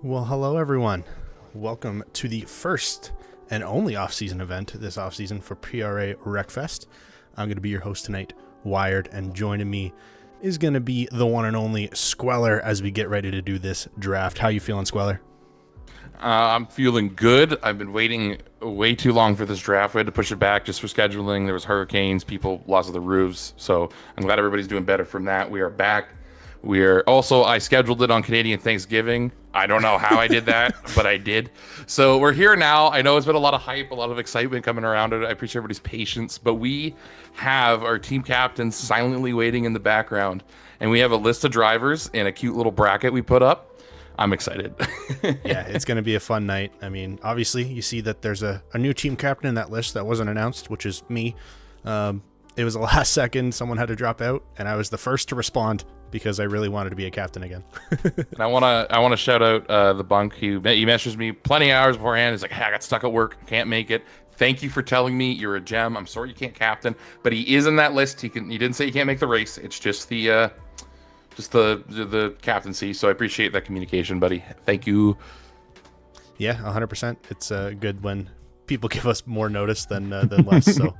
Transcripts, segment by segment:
Well, hello everyone. Welcome to the first and only off-season event this off-season for PRA Wreckfest. I'm going to be your host tonight, Wired, and joining me is going to be the one and only Squeller as we get ready to do this draft. How you feeling, Squeller? I'm feeling good. I've been waiting way too long for this draft. We had to push it back just for scheduling. There was hurricanes, people lost their roofs. So I'm glad everybody's doing better from that. We are back. I scheduled it on Canadian Thanksgiving. I don't know how I did that, but I did. So we're here now. I know it's been a lot of hype, a lot of excitement coming around it. I appreciate everybody's patience, but we have our team captains silently waiting in the background, and we have a list of drivers and a cute little bracket we put up. I'm excited. Yeah, it's going to be a fun night. I mean, obviously, you see that there's a new team captain in that list that wasn't announced, which is me. It was the last second. Someone had to drop out, and I was the first to respond because I really wanted to be a captain again. And I want to shout out the bunk. He messaged me plenty of hours beforehand. He's like, "Hey, I got stuck at work, can't make it. Thank you for telling me. You're a gem. I'm sorry you can't captain, but he is in that list. He didn't say he can't make the race. It's just the captaincy. So I appreciate that communication, buddy. Thank you." Yeah, 100%. It's good when people give us more notice than less. So.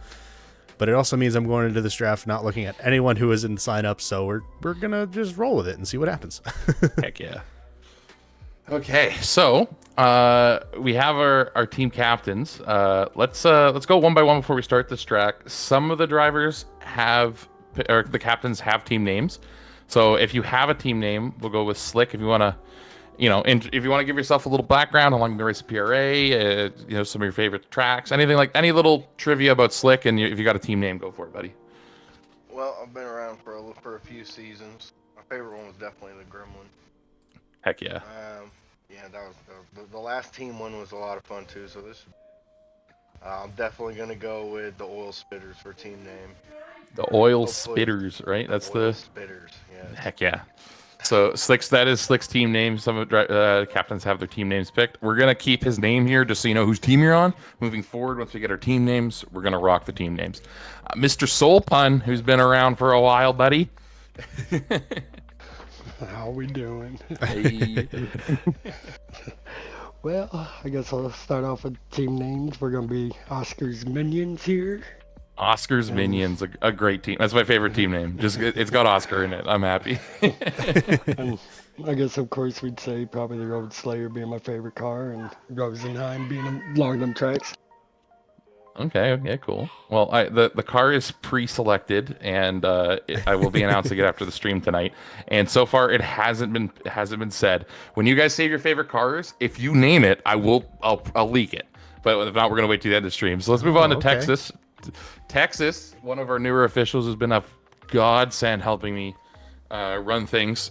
But it also means I'm going into this draft not looking at anyone who is in the sign-up, so we're going to just roll with it and see what happens. Heck yeah. Okay, so we have our team captains. Let's go one by one before we start this track. Some of the drivers the captains have team names. So if you have a team name, we'll go with Slick. If you want to, if you want to give yourself a little background along the race of PRA, some of your favorite tracks, anything like any little trivia about Slick, and if you got a team name, go for it, buddy. Well, I've been around for a few seasons. My favorite one was definitely the Gremlin. Heck yeah. That was the last team one was a lot of fun too. So I'm definitely gonna go with the Oil Spitters for team name. The Oil Spitters, right? That's the Spitters. Yeah. Heck yeah. So that is Slick's team name. Some of captains have their team names picked. We're gonna keep his name here just so you know whose team you're on. Moving forward, once we get our team names, we're gonna rock the team names. Mr. Soul Pun, who's been around for a while, buddy. How we doing? Hey. Well, I guess I'll start off with team names. We're gonna be Oscar's Minions here. Oscar's Minions, a great team. That's my favorite team name. Just it's got Oscar in it. I'm happy. And I guess, of course, we'd say probably the Road Slayer being my favorite car, and Rosenheim being along them tracks. Okay, cool. Well, the car is pre-selected, and I will be announcing it after the stream tonight. And so far, it hasn't been said. When you guys save your favorite cars, if you name it, I'll leak it. But if not, we're gonna wait till the end of the stream. So let's move on to okay. Texas. Texas, one of our newer officials, has been a godsend helping me run things.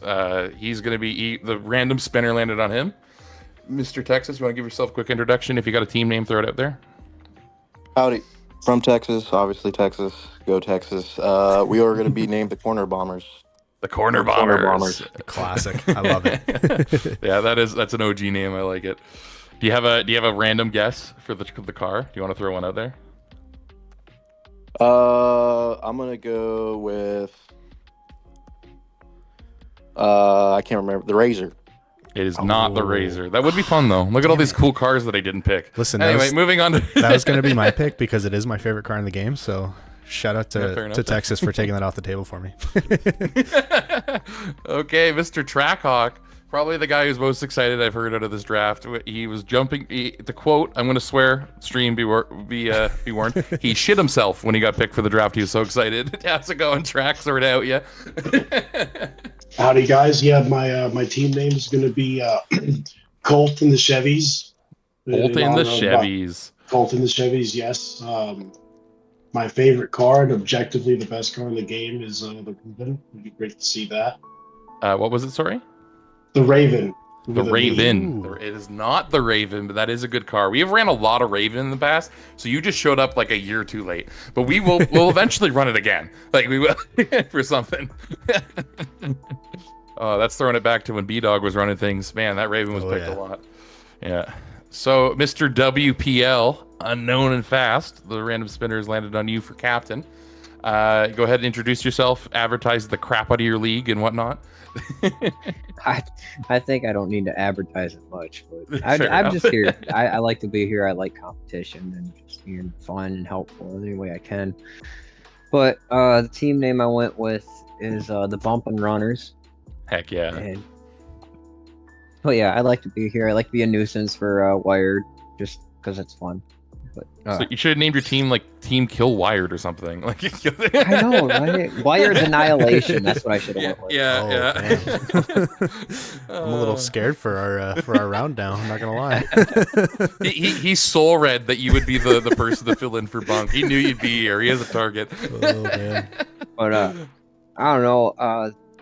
He's going to be the random spinner landed on him. Mr. Texas, you want to give yourself a quick introduction? If you got a team name, throw it out there. Howdy. From Texas, obviously Texas. Go Texas. We are going to be named the Corner Bombers. The Corner Bombers. Classic. I love it. Yeah, that's an OG name. I like it. Do you have a random guess for the car? Do you want to throw one out there? I'm gonna go with I can't remember, the Razor. It is not the Razor. That would be fun though. Look at all these cool cars that I didn't pick. Listen, anyway, moving on to that was going to be my pick because it is my favorite car in the game. So shout out to Texas for taking that off the table for me. Okay, Mr. Trackhawk, probably the guy who's most excited I've heard out of this draft. He was jumping. To quote, I'm going to swear. Stream be warned. He shit himself when he got picked for the draft. He was so excited. How's it going, Track? Sort it out, yeah. Howdy, guys. Yeah, my team name is going to be Colt and the Chevys. Colt and the Chevys. Colt and the Chevys, yes. My favorite car and objectively the best car in the game is the Raven. It'd be great to see that. What was it? Sorry. The Raven. The Raven. It is not the Raven, but that is a good car. We have ran a lot of Raven in the past, so you just showed up like a year too late. But we'll eventually run it again. Like we will for something. Oh, that's throwing it back to when B-Dog was running things. Man, that Raven was picked a lot. Yeah. So, Mr. WPL, unknown and fast, the random spinners landed on you for captain. Go ahead and introduce yourself, advertise the crap out of your league and whatnot. I think I don't need to advertise it much, but Fair I'm enough. just here. I like to be here. I like competition and just being fun and helpful in any way I can. But the team name I went with is the Bumpin' Runners. Heck yeah. And yeah, I like to be here. I like to be a nuisance for Wired, just because it's fun. But So you should have named your team like Team Kill Wired or something. Like I know, right? Wired's Annihilation. That's what I should have went with. Yeah. I'm a little scared for our round now. I'm not gonna lie. He soul read that you would be the person to fill in for Bunk. He knew you'd be here. He has a target. Oh man. But I don't know.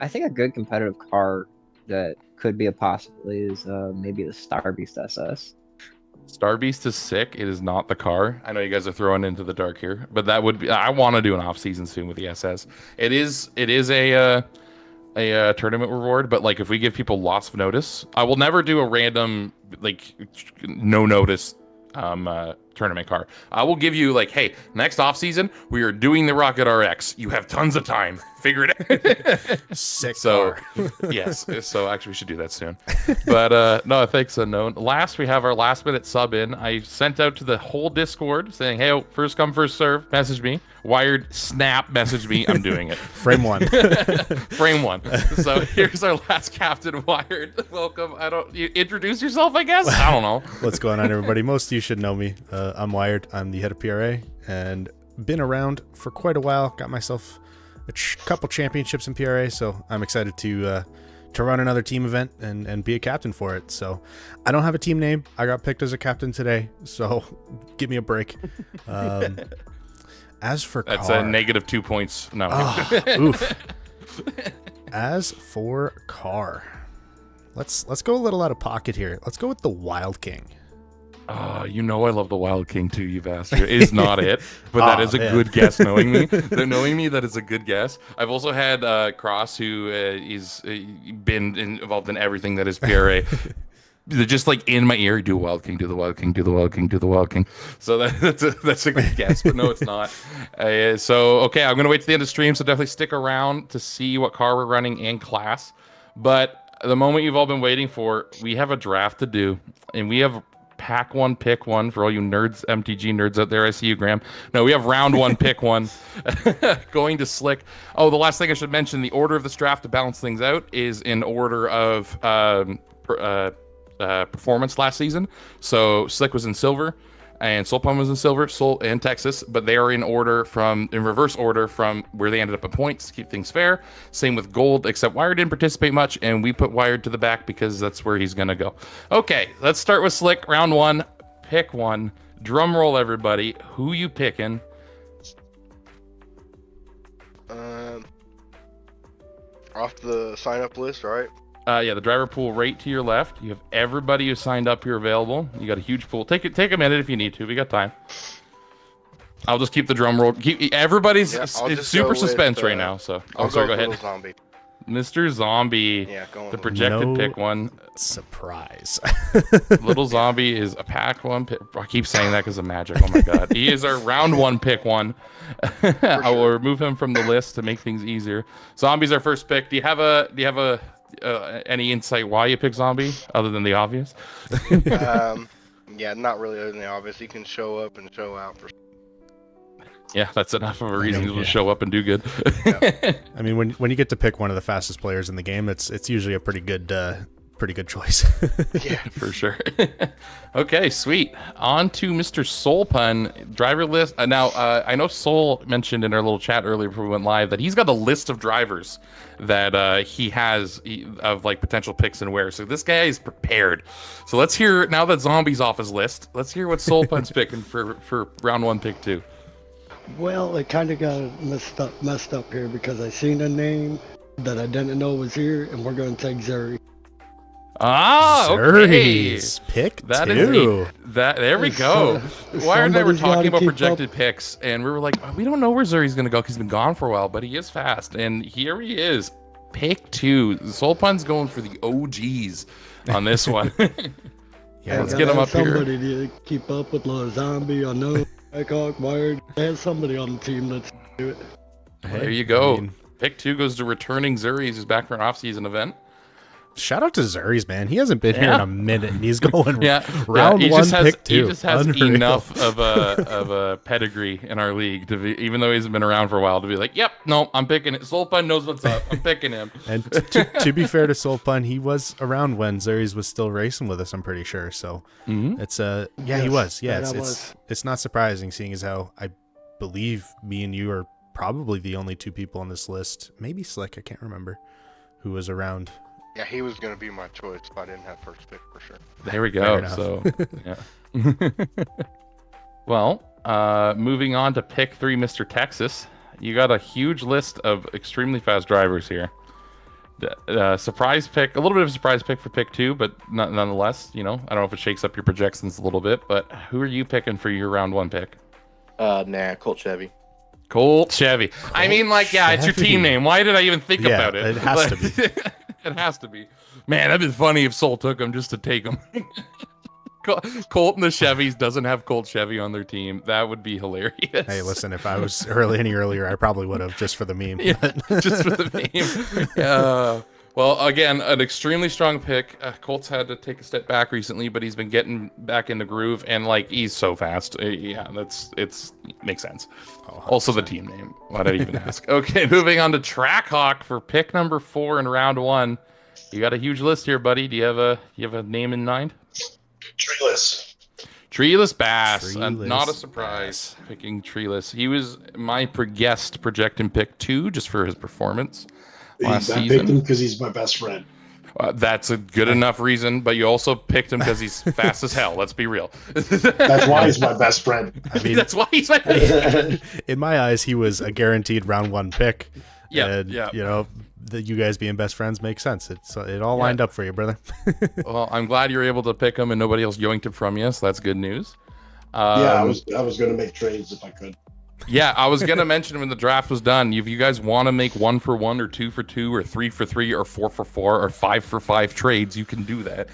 I think a good competitive car that could be a possibility is maybe the Star Beast SS. Star Beast is sick. It is not the car. I know you guys are throwing into the dark here, but that would be. I want to do an off season soon with the SS. It is a tournament reward, but like if we give people lots of notice, I will never do a random like no notice tournament car. I will give you like, hey, next off season we are doing the Rocket RX. You have tons of time. Figure it out. Sick So car. yes, so actually we should do that soon. But no, thanks unknown. Last we have our last minute sub in. I sent out to the whole Discord saying, hey, first come first serve. Message me. Wired snap. Message me. I'm doing it. Frame one. Frame one. So here's our last captain. Wired. Welcome. You introduce yourself, I guess. I don't know. What's going on, everybody? Most of you should know me. I'm Wired. I'm the head of PRA and been around for quite a while. Got myself a couple championships in PRA, so I'm excited to run another team event and be a captain for it. So I don't have a team name. I got picked as a captain today, so give me a break. As for That's car, a negative 2 points. No. oof. As for car, let's go a little out of pocket here. Let's go with the Wild King. You know I love the Wild King too, you bastard. It is not it, but that is a good guess. Knowing me, that is a good guess. I've also had Cross, who is been involved in everything that is PRA. They're just like in my ear, do Wild King, do the Wild King, do the Wild King, do the Wild King. So that's a good guess, but no, it's not. So okay, I'm gonna wait to the end of stream. So definitely stick around to see what car we're running in class. But the moment you've all been waiting for, we have a draft to do, and we have pack one, pick one for all you nerds, MTG nerds out there. I see you, Graham. No, we have round one, pick one. Going to Slick. Oh, the last thing I should mention, the order of this draft to balance things out is in order of performance last season. So Slick was in silver, and Soulpun was in silver, Soul and Texas, but they are in reverse order from where they ended up at points to keep things fair. Same with gold, except Wired didn't participate much, and we put Wired to the back because that's where he's gonna go. Okay, let's start with Slick. Round one, pick one. Drum roll, everybody. Who you picking? Off the sign up list, right? Yeah, the driver pool right to your left. You have everybody who signed up here available. You got a huge pool. Take a minute if you need to. We got time. I'll just keep the drum roll. Everybody's it's super suspense right now. So I'll sorry. Go with ahead. Zombie. Mr. Zombie. Yeah, going The with projected No pick one. Surprise. Little Zombie is a pack one. I keep saying that because of magic. Oh my god, he is our round one pick one. I will remove him from the list to make things easier. Zombie's our first pick. Do you have any insight why you pick Zombie other than the obvious? Yeah, not really other than the obvious. He can show up and show out for. Yeah, that's enough of a reason to show up and do good. I mean, when you get to pick one of the fastest players in the game, it's usually a pretty good choice. Yeah, for sure. Okay, sweet. On to Mr. Soulpun, driver list. Now, I know Soul mentioned in our little chat earlier before we went live that he's got a list of drivers that he has of like potential picks and where. So this guy is prepared. So let's hear, now that Zombie's off his list, let's hear what Soulpun's picking for round one, pick two. Well, it kind of got messed up here because I seen a name that I didn't know was here, and we're going to take Zuri. Ah, okay. Zuri's pick That two. is there we go. Wired and I were Somebody's talking gotta about keep projected up. picks, and we were like, oh, we don't know where Zuri's going to go because he's been gone for a while, but he is fast. And here he is. Pick two. Soulpun's going for the OGs on this one. Yeah, let's get him up here. Somebody to keep up with Little Zombie. I know Blackhawk, Wired. There's somebody on the team that's do it. There you go. Pick 2 goes to returning Zuri's, who's back for an off-season event. Shout out to Zuri's, man. He hasn't been here in a minute, and he's going round he 1, just has, pick 2. He just has Unreal. enough of a pedigree in our league to be, even though he hasn't been around for a while, to be like, yep, no, I'm picking it. Solpun knows what's up. I'm picking him. And to be fair to Solpun, he was around when Zuri's was still racing with us, I'm pretty sure. So it's he was. Yeah, it's not surprising, seeing as how I believe me and you are probably the only 2 people on this list. Maybe Slick, I can't remember, who was around. Yeah, he was going to be my choice if I didn't have first pick for sure. There we go. So, yeah. Well, moving on to pick 3, Mr. Texas. You got a huge list of extremely fast drivers here. Surprise pick, a little bit of a surprise pick for pick 2, but nonetheless, I don't know if it shakes up your projections a little bit, but who are you picking for your round 1 pick? Colt Chevy. Colt Chevy. I mean, it's your team name. Why did I even think about it? It has to be. It has to be. Man, that'd be funny if Soul took him just to take him. Colt and the Chevys doesn't have Colt Chevy on their team. That would be hilarious. Hey, listen, if I was any earlier, I probably would have, just for the meme. Yeah, just for the meme. Well, again, an extremely strong pick. Colt's had to take a step back recently, but he's been getting back in the groove, and he's so fast. It's makes sense. Also, the team name. Why did I even ask? Okay, moving on to Trackhawk for pick number 4 in round 1. You got a huge list here, buddy. Do you have a name in mind? Treeless. Treeless Bass. Treeless Not a surprise picking Treeless. He was my guest projecting pick 2 just for his performance last I season. picked him because he's my best friend. That's a good enough reason, but you also picked him because he's fast as hell. Let's be real. That's why he's my best friend. I mean, That's why he's my best friend. in my eyes, he was a guaranteed round 1 pick. Yeah, And, yeah. that you guys being best friends makes sense. It all lined up for you, brother. Well, I'm glad you're able to pick him and nobody else yoinked it from you, so that's good news. I was going to make trades if I could. Yeah, I was gonna mention when the draft was done. If you guys want to make 1 for 1 or 2 for 2 or 3 for 3 or 4 for 4 or 5 for 5 trades, you can do that.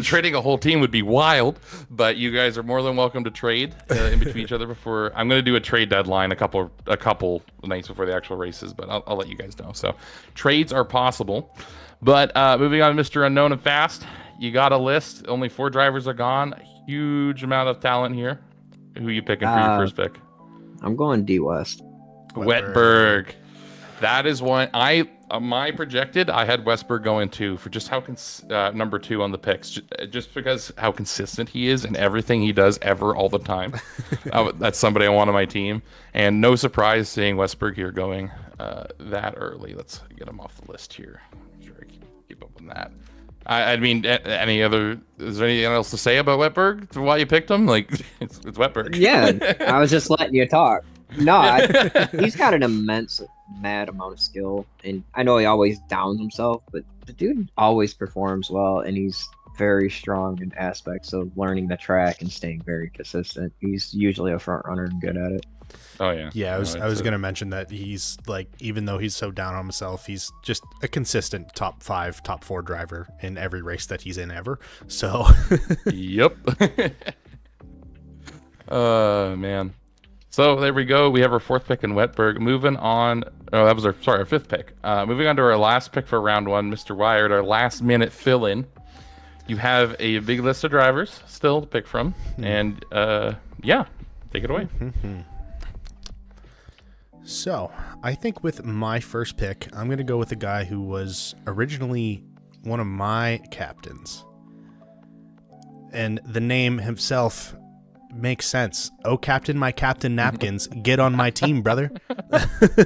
Trading a whole team would be wild, but you guys are more than welcome to trade in between each other before. I'm gonna do a trade deadline a couple nights before the actual races, but I'll let you guys know. So trades are possible. But moving on, Mr. Unknown and Fast, you got a list. Only 4 drivers are gone. Huge amount of talent here. Who are you picking for your first pick? I'm going D West. Wetberg. That is one I projected. I had Westberg going too for just how number 2 on the picks, just because how consistent he is in everything he does ever all the time. That's somebody I want on my team, and no surprise seeing Westberg here going that early. Let's get him off the list here. Make sure I keep up on that. I mean, is there anything else to say about Wetberg? Why you picked him? It's Wetberg. Yeah, I was just letting you talk. No, he's got an immense, mad amount of skill, and I know he always downs himself, but the dude always performs well, and he's very strong in aspects of learning the track and staying very consistent. He's usually a front runner and good at it. Oh yeah. Yeah, I was going to mention that he's even though he's so down on himself, he's just a consistent top 5, top 4 driver in every race that he's in ever. So, yep. Man. So there we go. We have our 4th pick in Wetberg. Moving on. Oh, that was our 5th pick. Moving on to our last pick for round 1, Mr. Wired, our last minute fill in. You have a big list of drivers still to pick from, and take it away. So, I think with my first pick, I'm going to go with a guy who was originally one of my captains. And the name himself makes sense. Oh, Captain, my Captain Napkins, get on my team, brother.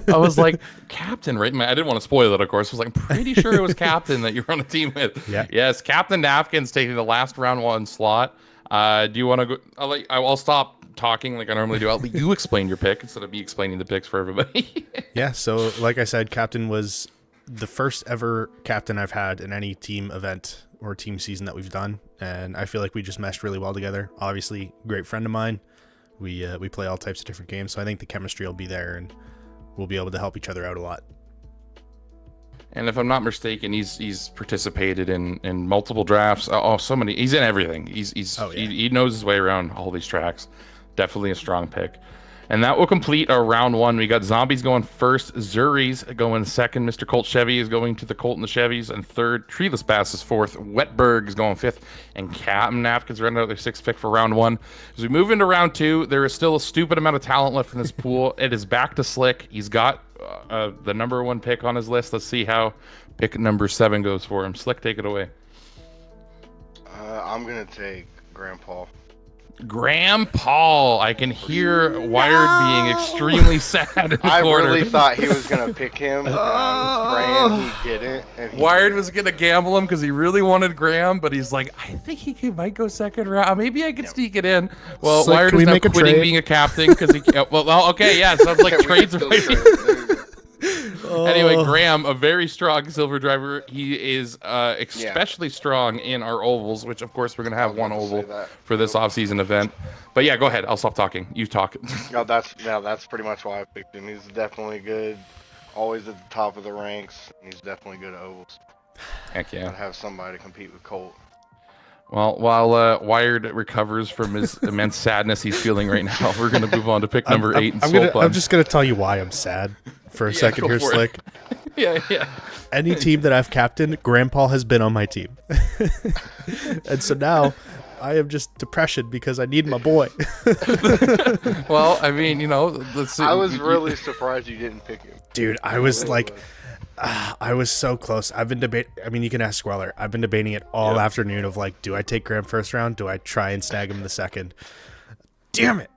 I was like, Captain, right? I didn't want to spoil it, of course. I was like, I'm pretty sure it was Captain that you were on a team with. Yeah. Yes, Captain Napkins taking the last round 1 slot. Do you want to go? I'll stop talking like I normally do. I'll let you explain your pick instead of me explaining the picks for everybody. Yeah, so like I said, Captain was the first ever captain I've had in any team event or team season that we've done, and I feel like we just meshed really well together. Obviously, great friend of mine. We play all types of different games, so I think the chemistry will be there, and we'll be able to help each other out a lot. And if I'm not mistaken, he's participated in multiple drafts. Oh, so many. He's in everything. He knows his way around all these tracks. Definitely a strong pick. And that will complete our round one. We got Zombies going first, Zuri's going second, Mr. Colt Chevy is going to the Colt and the Chevys, and third, Treeless Bass is fourth, Wetberg is going fifth, and Captain Napkins running out their sixth pick for round one. As we move into round two, there is still a stupid amount of talent left in this pool. It is back to Slick. He's got the number one pick on his list. Let's see how pick number 7 goes for him. Slick, take it away. I'm going to take Grandpa. Graham Paul. I can hear Wired being extremely sad in the I corner. really thought he was going to pick him. And I was praying he didn't. And he Wired did. was going to gamble him because he really wanted Graham, but he's like, I think he might go second round. Maybe I can sneak it in. Well, Slick, Wired can is we now make a quitting trade? being a captain because he well, okay, yeah, sounds like Yeah, we trades are can waiting. still trade. There you go. Anyway, Graham, a very strong silver driver. He is especially strong in our ovals, which of course we're going to have one I was oval about to say that. for this off-season event. But yeah, go ahead. I'll stop talking. You talk. No, that's pretty much why I picked him. He's definitely good. Always at the top of the ranks. And he's definitely good at ovals. Heck yeah. I'd have somebody to compete with Colt. Well, while Wired recovers from his immense sadness he's feeling right now, we're going to move on to pick number 8. And I'm just gonna tell you why I'm sad for a second go here, for it. Slick. yeah. Any team that I've captained, Grandpa has been on my team. And so now I am just depression because I need my boy. Well, I mean, let's see. I was really surprised you didn't pick him. Dude, I was like, I was so close. I've been debating. I mean, you can ask Squeller. I've been debating it all afternoon of like, do I take Graham first round? Do I try and snag him in the second? Damn it.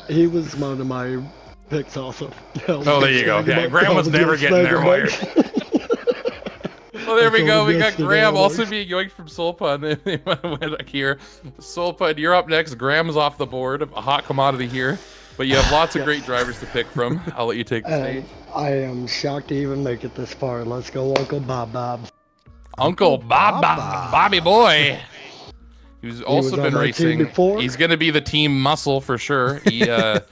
He was one of my picks also. Oh, there you go. Yeah, Graham was never getting there, Wired. Well, there we go. We got Graham also being yoinked from Soul Pun. Went here. Soul Pun, you're up next. Graham is off the board. A hot commodity here. But you have lots of great drivers to pick from. I'll let you take the stage. I am shocked to even make it this far. Let's go, Uncle Bob. Uncle Bobby boy. Who's also was been on my team racing. before. He's going to be the team muscle for sure. He, jokes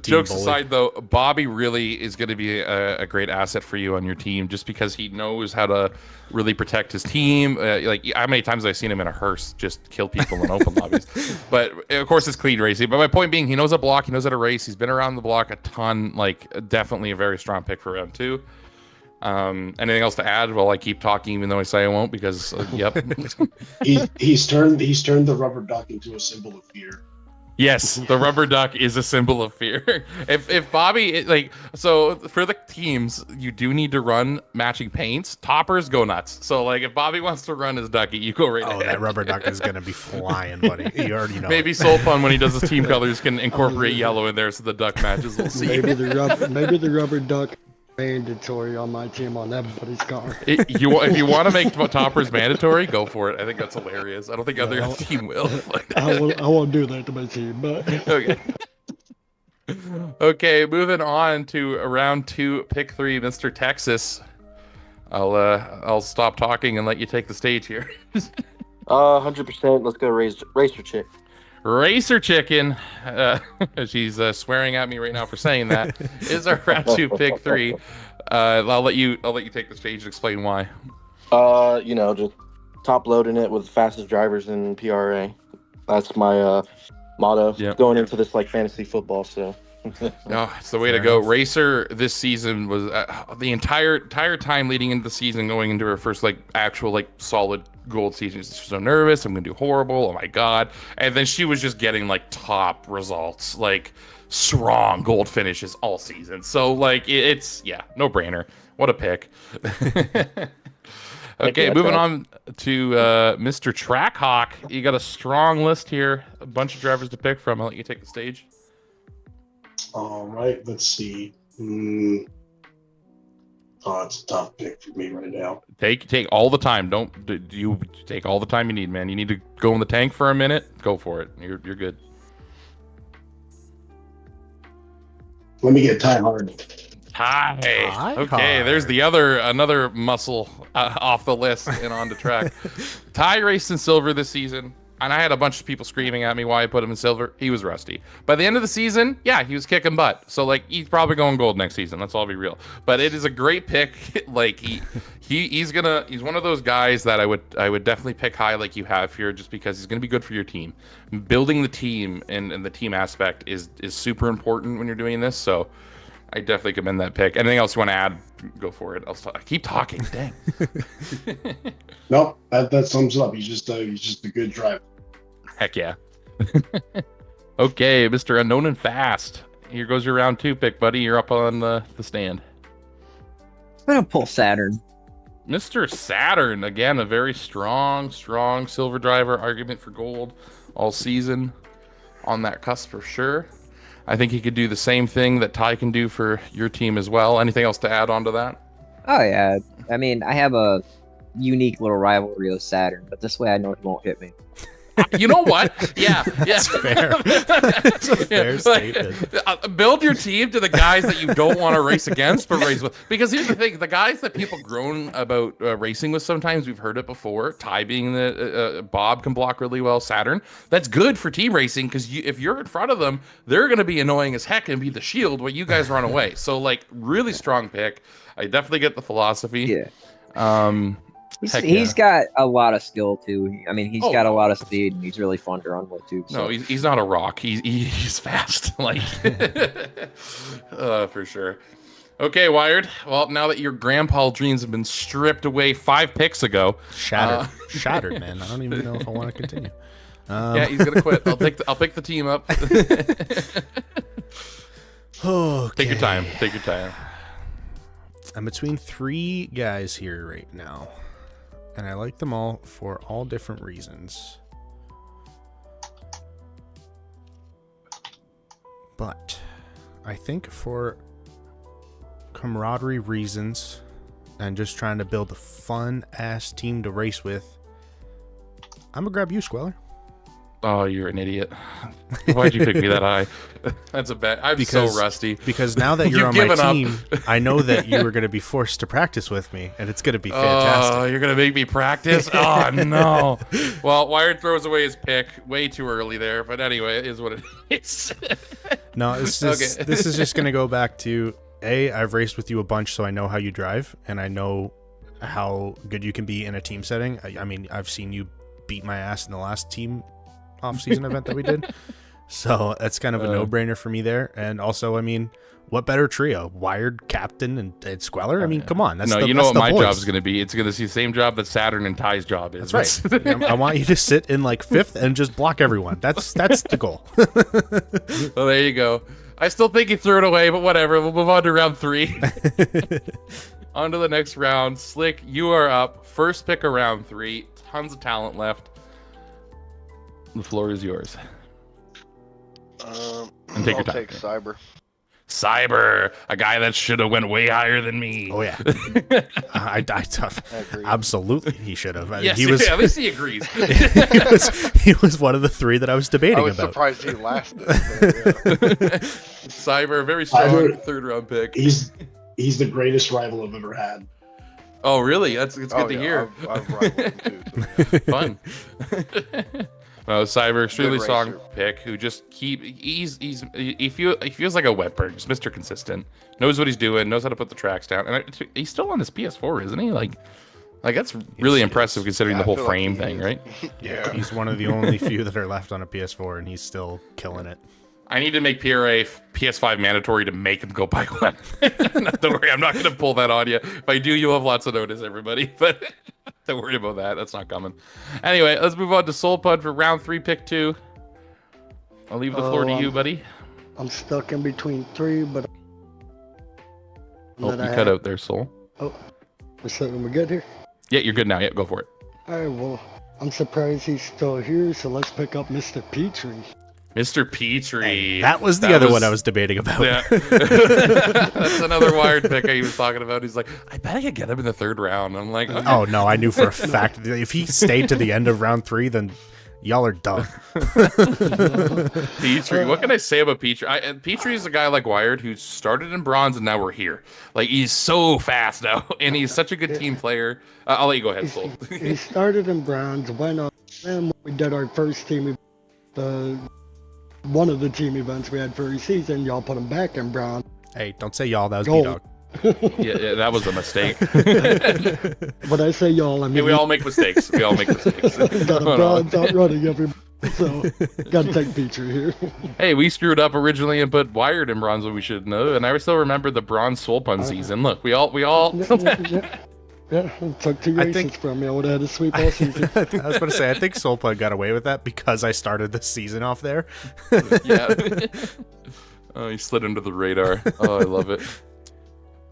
bully. aside, though, Bobby really is going to be a great asset for you on your team just because he knows how to really protect his team. Like, how many times have I seen him in a hearse just kill people in open lobbies? But, of course, it's clean racing. But my point being, he knows how to block. He knows how to race. He's been around the block a ton. Like, definitely a very strong pick for round 2. Anything else to add? Well, I keep talking even though I say I won't because, yep. He's turned the rubber duck into a symbol of fear. Yes, the rubber duck is a symbol of fear. If Bobby, so for the teams, you do need to run matching paints. Toppers go nuts. So, if Bobby wants to run his ducky, you go right ahead. That rubber duck is going to be flying, buddy. You already know. Maybe Soul Pun, when he does his team colors, can incorporate yellow in there so the duck matches. We'll see. Maybe the rubber duck mandatory on my team on everybody's car. If you want to make toppers mandatory, go for it. I think that's hilarious. I don't think other team will. I won't do that to my team, but Okay. Okay, moving on to round 2, pick 3, Mr. Texas. I'll stop talking and let you take the stage here. 100%. Let's go racer chick. Racer Chicken, she's swearing at me right now for saying that, is our round 2 pick 3. I'll let you take the stage and explain why. Just top loading it with the fastest drivers in PRA. That's my motto going into this fantasy football. So No, it's the way to go. Racer this season was the entire time leading into the season, going into her first actual solid gold season. She's so nervous. I'm gonna do horrible. Oh my god! And then she was just getting top results, strong gold finishes all season. So it's no brainer. What a pick. Okay, moving on to Mr. Trackhawk. You got a strong list here, a bunch of drivers to pick from. I'll let you take the stage. All right, let's see. Oh, it's a tough pick for me right now. Take all the time. You take all the time you need, man. You need to go in the tank for a minute. Go for it. You're good. Let me get Ty Hard. Hi. Okay, Hard. there's another muscle off the list and on the track. Ty raced in silver this season. and I had a bunch of people screaming at me why I put him in silver. He was rusty. By the end of the season, yeah, he was kicking butt. So like he's probably going gold next season. Let's all be real. But it is a great pick. Like he's one of those guys that I would definitely pick high like you have here, just because he's gonna be good for your team. Building the team and the team aspect is super important when you're doing this. So I definitely commend that pick. Anything else you want to add? Go for it. I keep talking. Dang. Nope, that sums it up. He's just a good driver. Heck yeah. Okay, Mr. Unknown and Fast. Here goes your round 2 pick, buddy. You're up on the stand. I'm gonna pull Saturn. Mr. Saturn, again, a very strong silver driver. Argument for gold all season. On that cusp for sure. I think he could do the same thing that Ty can do for your team as well. Anything else to add on to that? Oh yeah, I mean, I have a unique little rivalry with Saturn, but this way I know he won't hit me. You know what? Yeah. That's fair. That's a fair statement. Build your team to the guys that you don't want to race against, but race with. Because here's the thing: the guys that people groan about racing with, sometimes we've heard it before. Ty being the Bob can block really well. Saturn, that's good for team racing because if you're in front of them, they're going to be annoying as heck and be the shield while you guys run away. So like, really strong pick. I definitely get the philosophy. Yeah. He's got a lot of skill too. I mean, he's got a lot of speed, and he's really fun to run with too. So. No, he's not a rock. He's fast, like for sure. Okay, Wired. Well, now that your grandpa dreams have been stripped away 5 picks ago, shattered, man. I don't even know if I want to continue. Yeah, he's gonna quit. I'll pick the team up. Okay. Take your time. Take your time. I'm between 3 guys here right now. And I like them all for all different reasons. But I think for camaraderie reasons and just trying to build a fun-ass team to race with, I'm going to grab you, Squeller. Oh, you're an idiot. Why'd you pick me that high? That's a bet. I'm so rusty. Because now that you're on my team, I know that you are going to be forced to practice with me, and it's going to be fantastic. Oh, you're going to make me practice? Oh, no. Well, Wired throws away his pick way too early there, but anyway, it is what it is. No, this is just going to go back to, I've raced with you a bunch, so I know how you drive, and I know how good you can be in a team setting. I mean, I've seen you beat my ass in the last team off-season event that we did, so that's kind of a no-brainer for me there. And also, I mean, what better trio? Wired, Captain, and Squeller? I mean, come on. You know what my job is going to be? It's going to be the same job that Saturn and Ty's job is. That's right. I want you to sit in like 5th and just block everyone. That's the goal. Well, there you go. I still think he threw it away, but whatever. We'll move on to round 3. On to the next round. Slick, you are up. First pick of round 3. Tons of talent left. The floor is yours. And take your time. I'll take Cyber. Cyber, a guy that should have went way higher than me. Oh yeah, I absolutely he should have. Yes, at least he agrees. he was one of the 3 that I was debating about. I was surprised he lasted. Cyber, very strong third round pick. He's the greatest rival I've ever had. Oh really? It's good to hear. I've rivaled him too. Fun. Cyber, extremely strong pick who just he feels like a wet bird, just Mr. Consistent, knows what he's doing, knows how to put the tracks down, and he's still on his PS4, isn't he? Like that's really impressive considering the whole frame thing, right? Yeah, he's one of the only few that are left on a PS4, and he's still killing it. I need to make PRA PS5 mandatory to make him go buy one. Don't worry, I'm not going to pull that on you. If I do, you'll have lots of notice, everybody. But don't worry about that. That's not coming. Anyway, let's move on to Soul Pud for round 3, pick 2. I'll leave the floor to you, buddy. I'm stuck in between 3, but... Oh, you cut out there, Soul. Oh, we're good here? Yeah, you're good now. Yeah, go for it. All right, well, I'm surprised he's still here, so let's pick up Mr. Petrie. Mr. Petrie. That was the other one I was debating about. Yeah. That's another Wired pick he was talking about. He's like, I bet I could get him in the 3rd round. I'm like, okay. Oh, no, I knew for a fact. If he stayed to the end of round 3, then y'all are dumb. Petrie. What can I say about Petrie? Petrie is a guy like Wired who started in bronze and now we're here. Like, he's so fast now, and he's such a good team player. I'll let you go ahead, Soul. He started in bronze, went on And when we did our first team, one of the team events we had for a season, y'all put them back in brown. Hey, don't say y'all. That was Gold. B-Dog. Yeah, that was a mistake. When I say y'all, I mean Hey, we all make mistakes. We all make mistakes. got a bronze out running everybody, so got to take picture here. Hey, we screwed up originally and put Wired in bronze when we should know, and I still remember the bronze Soul Pun season. Look, we all. Yeah, it took 2 races from me. I would have had a sweep all season. I was going to say, I think Soulpud got away with that because I started the season off there. Yeah. Oh, he slid under the radar. Oh, I love it.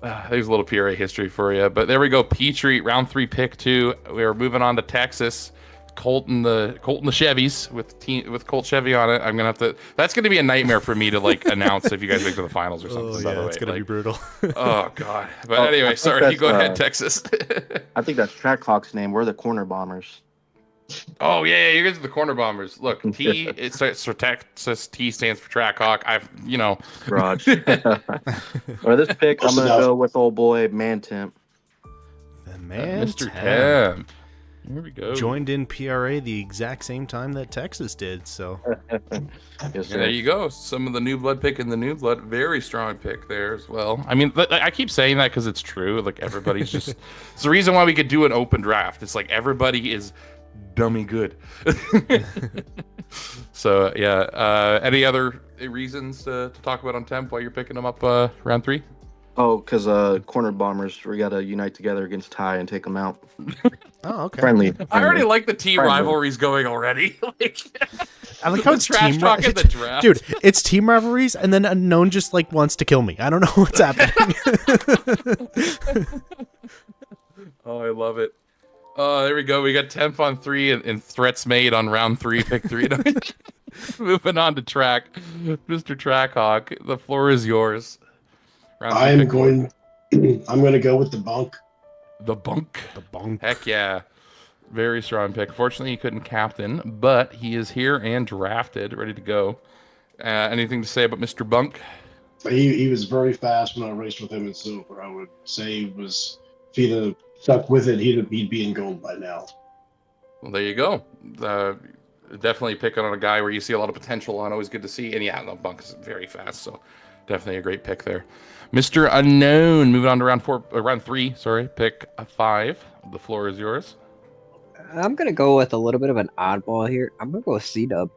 There's a little PRA history for you. But there we go. Petrie, round 3, pick 2. We're moving on to Texas. Colton the Chevys with Colt Chevy on it. I'm gonna have to. That's gonna be a nightmare for me to like announce if you guys make to the finals or something. Oh, by the yeah, way, it's gonna be brutal. Oh god. But anyway, sorry. You go ahead, Texas. I think that's Trackhawk's name. We're the Corner Bombers. Oh yeah, you guys are the Corner Bombers. Look, T it starts for Texas. T stands for Trackhawk. Raj. For this pick, I'm gonna go with old boy Man Temp. The man, Mr. Temp. Here we go. Joined in PRA the exact same time that Texas did. So Yes, sir. There you go. Some of the new blood pick in the new blood. Very strong pick there as well. I mean, I keep saying that because it's true. Like everybody's just. It's the reason why we could do an open draft. It's like everybody is dummy good. So yeah. Any other reasons to talk about on Temp while you're picking them up round 3? Oh, because Corner Bombers, we gotta unite together against Ty and take them out. oh, okay. Friendly. I already like the team Friendly. rivalries going already. I like how it's trash team talk in the draft. Dude, it's team rivalries, and then Unknown just like wants to kill me. I don't know what's happening. Oh, I love it. Oh, there we go. We got Temp on 3 and threats made on round 3, pick 3. Moving on to Track. Mr. Trackhawk, the floor is yours. I'm going to go with the bunk. The bunk. The bunk. Heck yeah. Very strong pick. Fortunately, he couldn't captain, but he is here and drafted, ready to go. Anything to say about Mr. Bunk? He was very fast when I raced with him in silver. I would say if he'd have stuck with it, he'd be in gold by now. Well, there you go. Definitely picking on a guy where you see a lot of potential on. Always good to see. And yeah, the Bunk is very fast, so definitely a great pick there. Mr. Unknown, moving on to round 3, pick 5. The floor is yours. I'm gonna go with a little bit of an oddball here. I'm gonna go with C-Dub.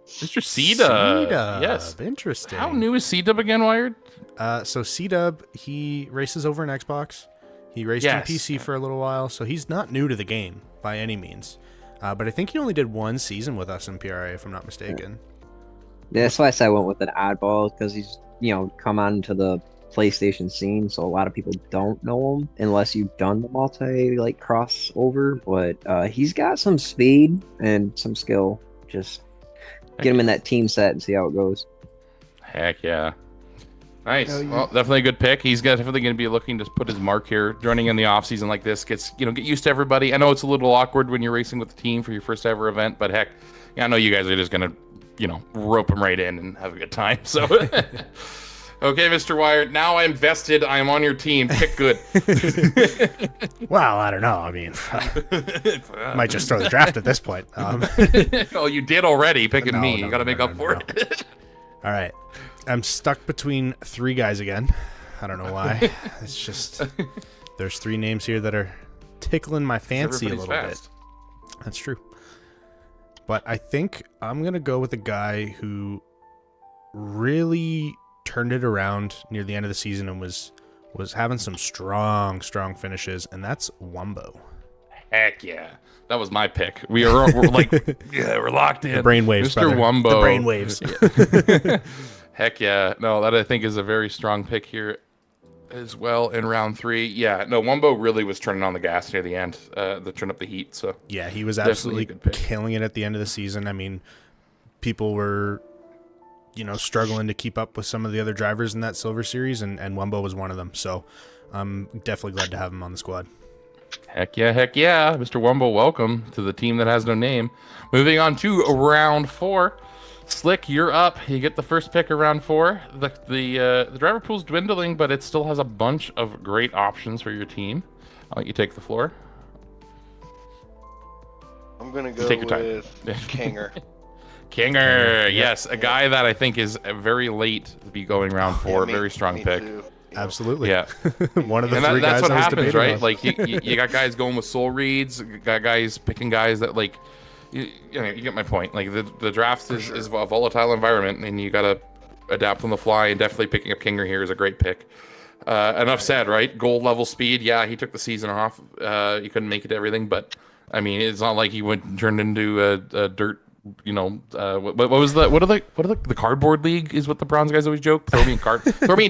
Mr. C-Dub. Yes. Interesting. How new is C-Dub again, Wired? So C-Dub, he races over in Xbox. He raced in PC for a little while, so he's not new to the game by any means. But I think he only did 1 season with us in PRA, if I'm not mistaken. Yeah, that's why I said I went with an oddball, because he's, come on to the PlayStation scene, so a lot of people don't know him unless you've done the crossover. But he's got some speed and some skill. Just get him in that team set and see how it goes. Heck yeah. Nice. Well, definitely a good pick. He's definitely going to be looking to put his mark here. Joining in the off season like this get used to everybody. I know it's a little awkward when you're racing with the team for your first ever event, but heck, I know you guys are just going to, rope him right in and have a good time. So. Okay, Mr. Wired, now I'm vested. I am on your team. Pick good. Well, I don't know. I mean, might just throw the draft at this point. Oh, you did already picking me. You got to make up for it. All right. I'm stuck between 3 guys again. I don't know why. It's just there's 3 names here that are tickling my fancy a little bit. That's true. But I think I'm going to go with a guy who really turned it around near the end of the season and was having some strong finishes, and that's Wumbo. Heck yeah. That was my pick. We're like, yeah, we're locked in. The brainwaves, Mr. brother. Wumbo. The brainwaves. Heck yeah. No, that I think is a very strong pick here as well in round 3. Yeah, no, Wumbo really was turning on the gas near the end, to turn up the heat. So yeah, he was absolutely killing it at the end of the season. I mean, people were struggling to keep up with some of the other drivers in that Silver Series, and Wumbo was one of them. So I'm definitely glad to have him on the squad. Heck yeah. Mr. Wumbo, welcome to the team that has no name. Moving on to round 4. Slick, you're up. You get the first pick of round 4. The driver pool's dwindling, but it still has a bunch of great options for your team. I'll let you take the floor. I'm I'm gonna go Take your time. with Kinger. Kinger, yes, a guy that I think is very late to be going round 4. Very strong pick. Too. Absolutely. Yeah. One of the And three that's guys what I was happens, debating right? on. Like you got guys going with soul reads, got guys picking guys that like, you get my point. Like the draft is a volatile environment, and you got to adapt on the fly. And definitely picking up Kinger here is a great pick. Enough said, right? Gold level speed. Yeah, he took the season off. He couldn't make it to everything, but I mean, it's not like he turned into a dirt. What was the cardboard league is what the bronze guys always joke. Throw me in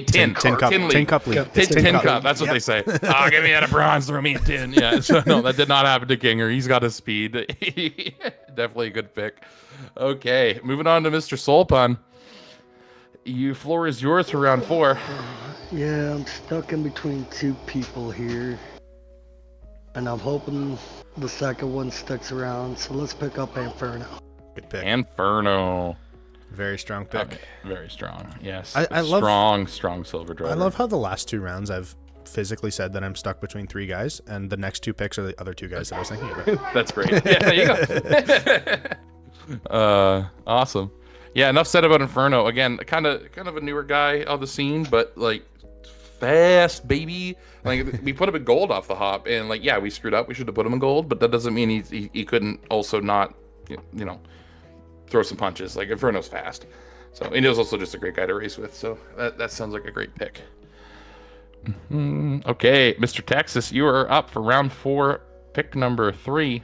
tin Tin cup league. Tin cup. That's what they say. Give me out of bronze. Throw me in tin. Yeah. So no, that did not happen to Kinger. He's got his speed. Definitely a good pick. Okay, moving on to Mr. Soulpun. Floor is yours for round 4. Yeah, I'm stuck in between two people here. And I'm hoping the second one sticks around. So let's pick up Inferno. Good pick. Inferno. Very strong pick. Very strong. Yes. I love strong silver driver. I love how the last 2 rounds I've physically said that I'm stuck between 3 guys, and the next 2 picks are the other 2 guys that I was thinking about. That's great. Yeah, there you go. Awesome. Yeah, enough said about Inferno. Again, kind of a newer guy on the scene, but like fast, baby. Like we put him in gold off the hop, and like yeah, we screwed up. We should have put him in gold, but that doesn't mean he couldn't also not throw some punches. Like Inferno's fast, so and he was also just a great guy to race with. So that sounds like a great pick. Okay, Mr. Texas, you are up for round 4, pick number 3.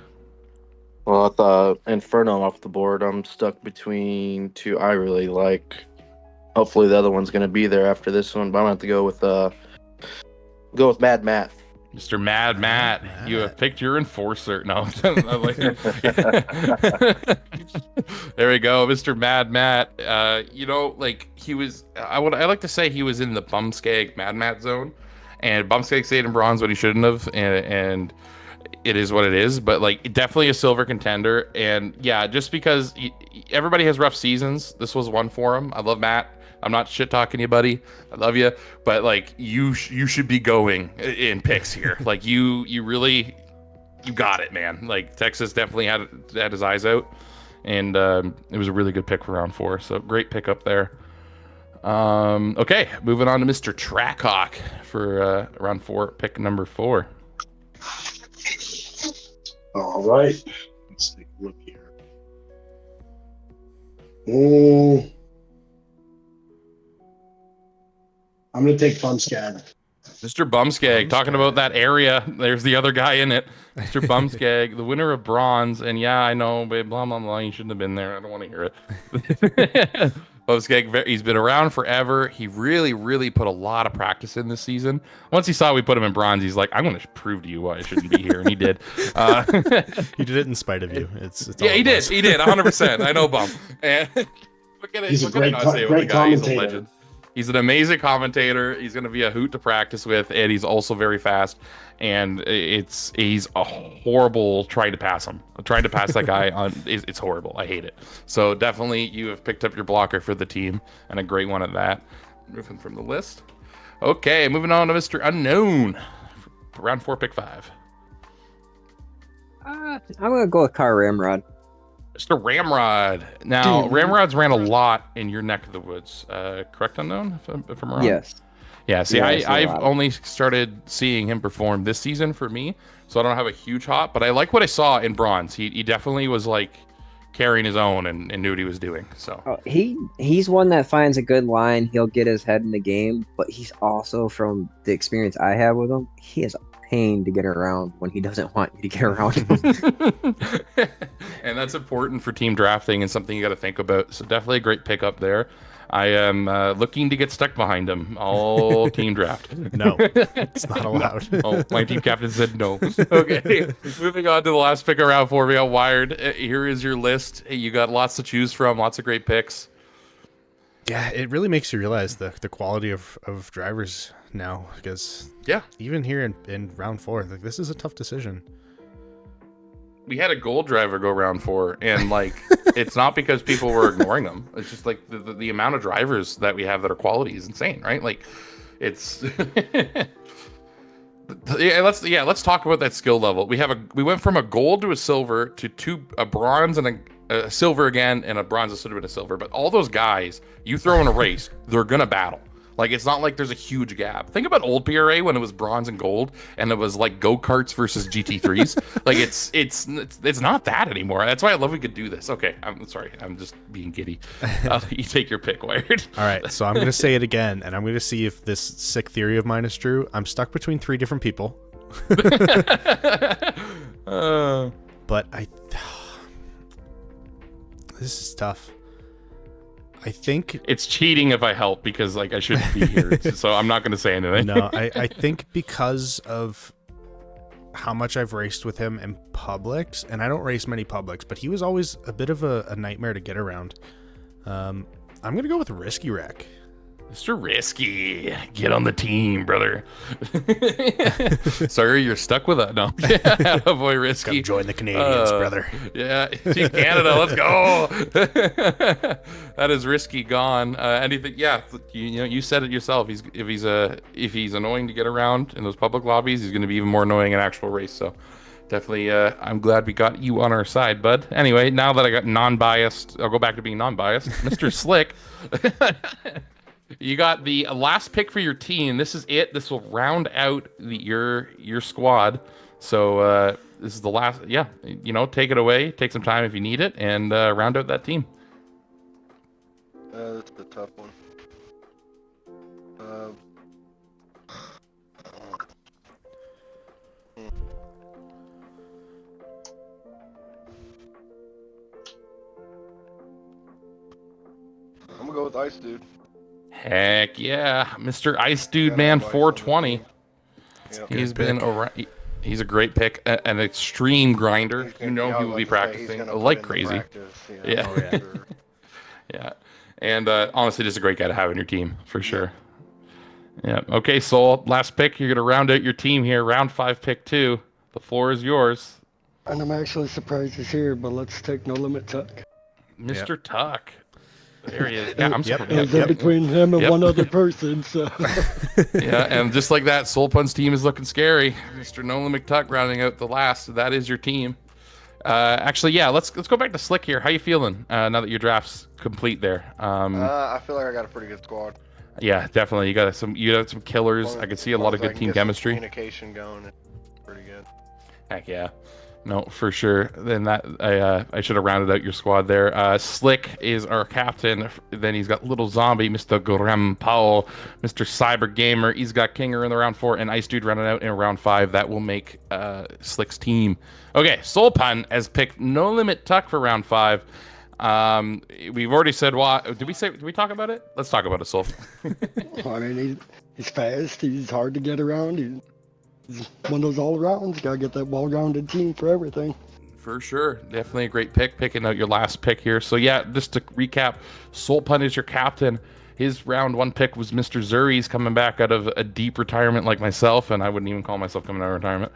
Well, I thought Inferno off the board. I'm stuck between 2 I really like. Hopefully the other one's going to be there after this one, but I'm going to have to go with Mad Matt. Mr. Mad Matt, you have picked your enforcer. No, there we go, Mr. Mad Matt. He was. I like to say he was in the Bumskeg Mad Matt zone, and Bumskeg stayed in bronze when he shouldn't have, and it is what it is. But like, definitely a silver contender, and yeah, just because everybody has rough seasons, this was one for him. I love Matt. I'm not shit talking you, buddy. I love you, but like you should be going in picks here. Like you really got it, man. Like Texas definitely had his eyes out, and it was a really good pick for round 4. So great pick up there. Okay, moving on to Mr. Trackhawk for round 4, pick number 4. All right. Let's take a look here. I'm going to take Bumskag. Mr. Bumskeg, talking about that area. There's the other guy in it. Mr. Bumskeg, the winner of bronze. And yeah, I know, but blah, blah, blah. You shouldn't have been there. I don't want to hear it. Bumskeg, he's been around forever. He really, really put a lot of practice in this season. Once he saw we put him in bronze, he's like, I'm going to prove to you why I shouldn't be here. And he did. He did it in spite of you. It's yeah, he did. He did, 100%. I know, Bum. And He's a great commentator. He's a legend. He's an amazing commentator. He's going to be a hoot to practice with, and he's also very fast. And he's a horrible trying to pass him. Trying to pass that guy on it's horrible. I hate it. So definitely, you have picked up your blocker for the team, and a great one at that. Moving from the list. Okay, moving on to Mr. Unknown. Round 4, pick 5. I'm gonna go with Car Ramrod. Mr. Ramrod. Now, Ramrods ran a lot in your neck of the woods. Correct, Unknown, if I'm wrong? Yes. Yeah, see, Yeah, I've only started seeing him perform this season for me, so I don't have a huge hop, but I like what I saw in bronze. He definitely was, like, carrying his own and knew what he was doing. So he's one that finds a good line. He'll get his head in the game, but he's also, from the experience I have with him, he is a pain to get around when he doesn't want you to get around him. And that's important for team drafting and something you got to think about. So definitely a great pickup there. I am looking to get stuck behind him all team draft. No, it's not allowed. Oh, my team captain said no. Okay, moving on to the last pick of round 4. We got Wired. Here is your list. You got lots to choose from, lots of great picks. Yeah, it really makes you realize the quality of drivers now, because yeah, even here in round 4, like, this is a tough decision. We had a gold driver go round 4, and like it's not because people were ignoring them. It's just like the amount of drivers that we have that are quality is insane, right? Like it's let's talk about that skill level. We went from a gold to a silver to a bronze and a silver again, and a bronze that should have been a silver. But all those guys, you throw in a race, they're gonna battle. Like, it's not like there's a huge gap. Think about old PRA when it was bronze and gold, and it was like go-karts versus GT3s. Like, it's not that anymore. That's why I love we could do this. Okay, I'm sorry. I'm just being giddy. You take your pick, Wired. All right, so I'm going to say it again, and I'm going to see if this sick theory of mine is true. I'm stuck between 3 different people. But this is tough. I think it's cheating if I help because like I shouldn't be here, so I'm not going to say anything. No, I think because of how much I've raced with him in publics, and I don't race many publics, but he was always a bit of a nightmare to get around. I'm going to go with Risky Wreck. Mr. Risky, get on the team, brother. Sorry, you're stuck with that. No, boy, Risky. Come join the Canadians, brother. Yeah, Team Canada, let's go. That is Risky gone. Anything? Yeah, you said it yourself. If he's annoying to get around in those public lobbies, he's going to be even more annoying in actual race. So definitely, I'm glad we got you on our side, bud. Anyway, now that I got non-biased, I'll go back to being non-biased. Mr. Slick. You got the last pick for your team. This is it. This will round out your squad. So this is the last. Yeah, take it away. Take some time if you need it, and round out that team. That's the tough one. I'm gonna go with Ice Dude. Heck yeah, Mr. Ice Dude, man, 420. Yep. He's been around. He's a great pick, an extreme grinder. He will be practicing like crazy. Yeah. Oh, yeah. Yeah, and honestly, just a great guy to have in your team for sure. Yeah. Okay, Soul, last pick. You're gonna round out your team here. Round 5, pick 2. The floor is yours. And I'm actually surprised he's here, but let's take No Limit Tuck. Mr. Tuck. There he is. Yeah, I'm It was in between him and one other person, so. Yeah, and just like that, Soul Pun's team is looking scary. Mr. Nolan McTuck rounding out the last. That is your team. Actually, yeah, let's go back to Slick here. How you feeling now that your draft's complete there? I feel like I got a pretty good squad. Yeah, definitely. You got some killers. I can see a lot of good team chemistry. Communication going. It's pretty good. Heck yeah. No, for sure. Then that I should have rounded out your squad there. Slick is our captain. Then he's got Little Zombie, Mr. Graham Powell, Mr. Cyber Gamer. He's got Kinger in the round 4, and Ice Dude rounding out in round 5. That will make Slick's team. Okay, Soul Pun has picked No Limit Tuck for round 5. We've already said why. Did we talk about it? Let's talk about it, Soul. I mean, he's fast. He's hard to get around. He's one of those all-rounds. Gotta get that well-rounded team for everything. For sure. Definitely a great pick. Picking out your last pick here. So yeah, just to recap, Soul Pun is your captain. His round 1 pick was Mr. Zuri's coming back out of a deep retirement like myself, and I wouldn't even call myself coming out of retirement.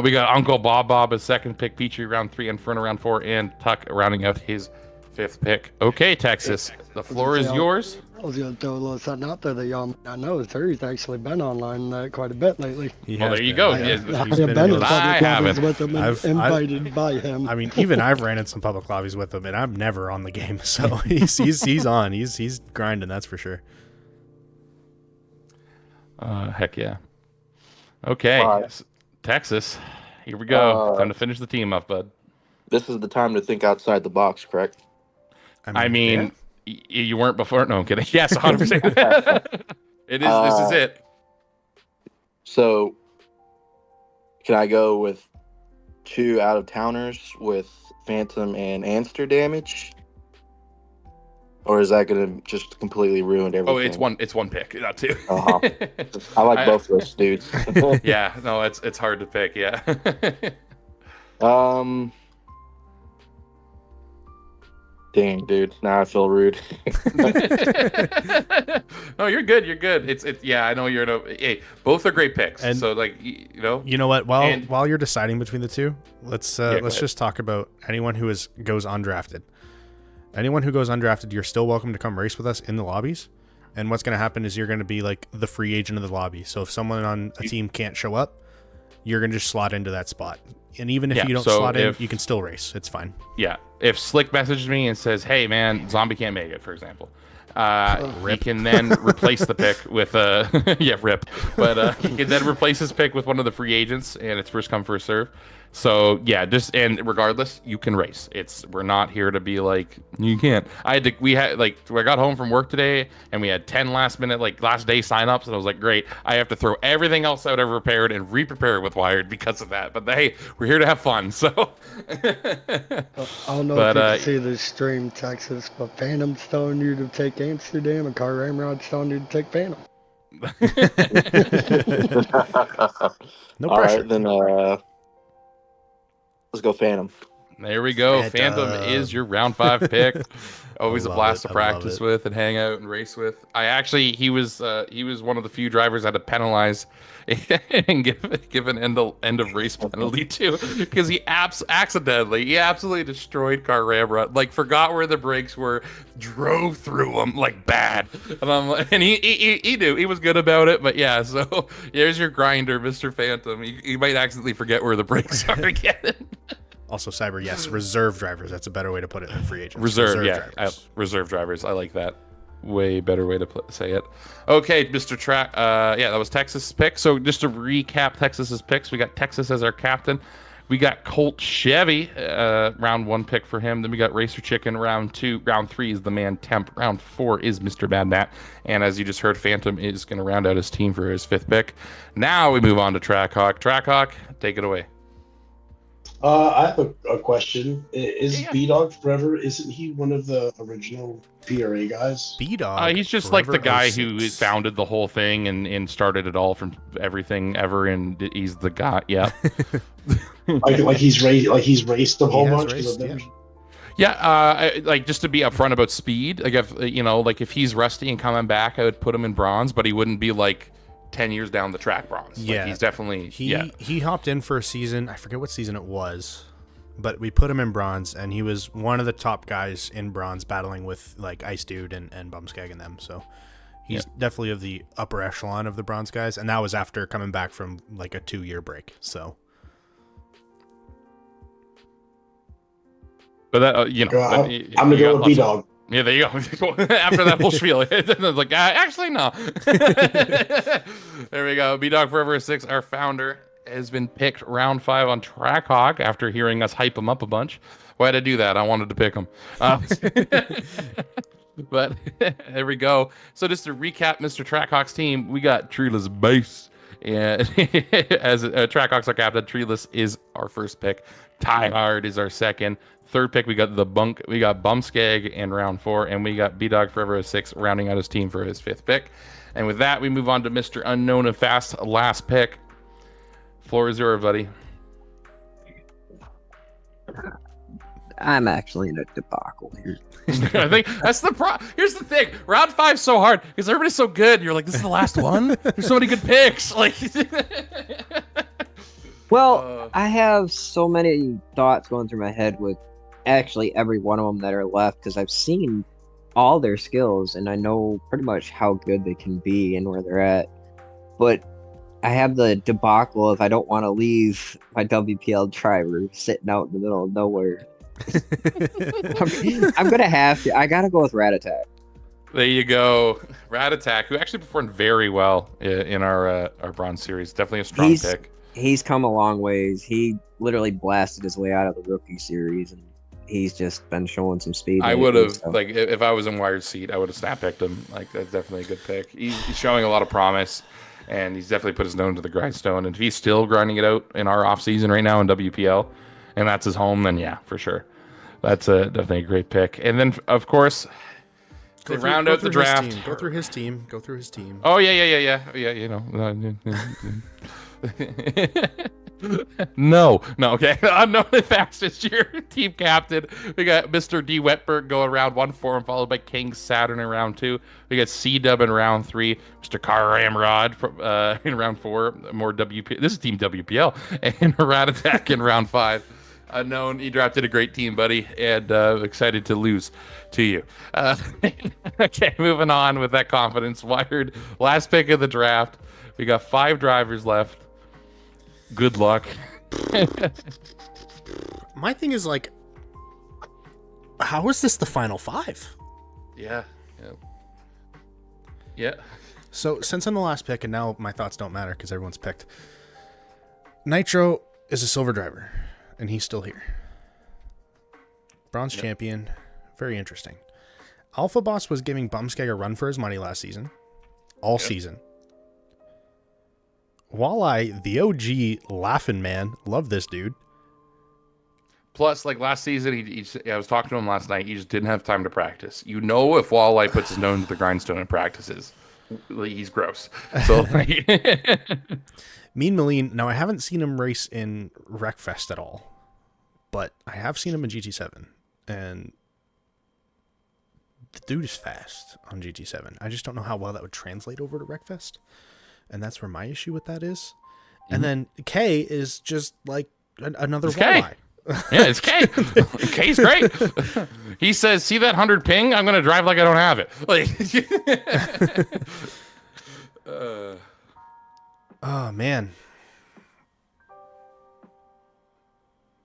We got Uncle Bob as second pick, Peachy round 3, Inferno round 4, and Tuck rounding out his 5th pick. Okay, Texas, the floor is yours. I was going to throw a little something out there that y'all I know Zuri's actually been online quite a bit lately. Well, there you go. I have He's been in I public lobbies haven't. with him and invited by him. I mean, even I've ran in some public lobbies with him, and I'm never on the game. So he's on. He's grinding. That's for sure. Heck yeah. Okay, Texas. Here we go. Time to finish the team up, bud. This is the time to think outside the box, correct? I mean you weren't before. No, I'm kidding. Yes, 100%. It is. This is it. So, can I go with 2 out-of-towners with Phantom and Anster damage? Or is that going to just completely ruin everything? Oh, it's one pick, not 2. Uh-huh. I like both those dudes. Yeah, no, it's hard to pick. Yeah. Dang, dude. Now I feel rude. No, you're good. You're good. It's yeah. I know you're. Hey, both are great picks. And so like You know what? While you're deciding between the 2, let's just talk about anyone who goes undrafted. Anyone who goes undrafted, you're still welcome to come race with us in the lobbies. And what's going to happen is you're going to be like the free agent of the lobby. So if someone on a team can't show up, you're going to just slot into that spot. And even if you don't slot in, you can still race. It's fine. Yeah. If Slick messages me and says, hey, man, Zombie can't make it, for example, he can then replace the pick with rip. But he can then replace his pick with one of the free agents, and it's first come, first serve. So yeah, and regardless, you can race. We're not here to be like you can't. I got home from work today and we had 10 last day signups, and I was like, great. I have to throw everything else out I've prepared and re-prepare it with Wired because of that. But hey, we're here to have fun. So I don't know if you can see this stream, Texas, but Phantom's telling you to take Amsterdam and Car Ramrod's telling you to take Phantom. No All pressure. right, then let's go Phantom. There we go. Phantom is your round 5 pick. Always a blast to practice with and hang out and race with. He was one of the few drivers I had to penalize and give an end of race penalty to, because he absolutely destroyed Car Ramrod. Like, forgot where the brakes were, drove through them like bad. And he knew he was good about it. But yeah, so there's your grinder, Mr. Phantom. You might accidentally forget where the brakes are again. Also, Cyber, yes, reserve drivers. That's a better way to put it than free agents. Reserve drivers. I like that. Way better way to say it. Okay, Mr. Track. That was Texas' pick. So just to recap Texas's picks, we got Texas as our captain. We got Colt Chevy, round 1 pick for him. Then we got Racer Chicken, round 2. Round 3 is the Man Temp. Round 4 is Mr. Mad Matt. And as you just heard, Phantom is going to round out his team for his 5th pick. Now we move on to Trackhawk. Trackhawk, take it away. I have a question. Is B-Dog Forever, isn't he one of the original PRA guys? B-Dog? He's just like the guy who founded the whole thing and started it all from everything ever, and he's the guy. Yeah. like he's raced a whole bunch. Just to be upfront about speed, if he's rusty and coming back, I would put him in bronze, but he wouldn't be like 10 years down the track bronze. Yeah, he's definitely he hopped in for a season. I forget what season it was, but we put him in bronze, and he was one of the top guys in bronze, battling with like Ice Dude and Bumskag and them. So he's definitely of the upper echelon of the bronze guys, and that was after coming back from like a 2-year break. So but that I'm gonna go with B-Dog. Yeah, there you go. After that whole spiel, it's like, actually, no. There we go. B-Dog Forever 6, our founder, has been picked round 5 on Trackhawk after hearing us hype him up a bunch. Why did I do that? I wanted to pick him. But there we go. So just to recap Mr. Trackhawk's team, we got Treeless Base. And as Trackhawk's our captain, Treeless is our first pick. Tie Hard is our second. Third pick, we got Bumskag in round 4, and we got B-Dog Forever 6 rounding out his team for his 5th pick. And with that, we move on to Mr. Unknown and Fast last pick. Floor is yours, buddy. I'm actually in a debacle here. I think that's the Here's the thing: round 5's so hard because everybody's so good. You're like, this is the last one. There's so many good picks. Like, well, I have so many thoughts going through my head with actually every one of them that are left, because I've seen all their skills and I know pretty much how good they can be and where they're at. But I have the debacle if I don't want to leave my WPL driver sitting out in the middle of nowhere. I'm gonna have to. I gotta go with Rat Attack. There you go, Rat Attack, who actually performed very well in our bronze series. Definitely a strong pick. He's come a long ways. He literally blasted his way out of the rookie series, and he's just been showing some speed. I would have, if I was in Wired seat, I would have snap picked him. Like, that's definitely a good pick. He's showing a lot of promise, and he's definitely put his nose to the grindstone. And if he's still grinding it out in our off season right now in WPL, and that's his home, then yeah, for sure, that's definitely a great pick. And then of course, they round out the draft. Go through his team. Oh yeah. You know. No, okay. Unknown and Fast is your team captain. We got Mr. D Wetberg going round 1 for him, followed by King Saturn in round 2. We got C Dub in round 3. Mr. Car Ramrod in round 4. More WP. This is Team WPL and Rat Attack in round 5. Unknown, you drafted a great team, buddy, and excited to lose to you. Okay, moving on with that confidence. Wired, last pick of the draft. We got 5 drivers left. Good luck. My thing is like, how is this the final 5? Yeah. So since I'm the last pick, and now my thoughts don't matter because everyone's picked. Nitro is a silver driver, and he's still here. Bronze champion, very interesting. Alpha Boss was giving Bumskeg a run for his money last season, all season. Walleye, the OG laughing man, love this dude. Plus, like last season, I was talking to him last night. He just didn't have time to practice. You know, if Walleye puts his nose to the grindstone and practices, he's gross. So, like, Mean Moline, now I haven't seen him race in Wreckfest at all, but I have seen him in GT7, and the dude is fast on GT7. I just don't know how well that would translate over to Wreckfest, and that's where my issue with that is. And then K is just like another Walleye. Yeah, it's K. K's great. He says, "See that 100 ping? I'm gonna drive like I don't have it." Like, oh man,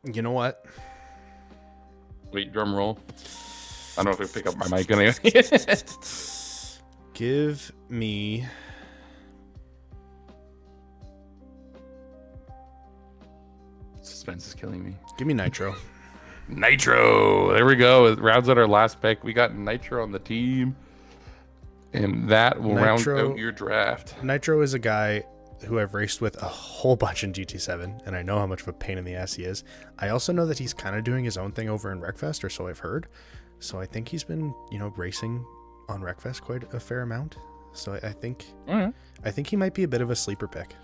you know what? wait, drum roll. I don't know if I pick up my mic anyway. Give me Suspense is killing me. Give me Nitro. Nitro. There we go. It rounds out our last pick. We got Nitro on the team. And that will round out your draft. Nitro is a guy who I've raced with a whole bunch in GT7, and I know how much of a pain in the ass he is. I also know that he's kind of doing his own thing over in Wreckfest, or so I've heard. So I think he's been, racing on Wreckfest quite a fair amount. So I think he might be a bit of a sleeper pick.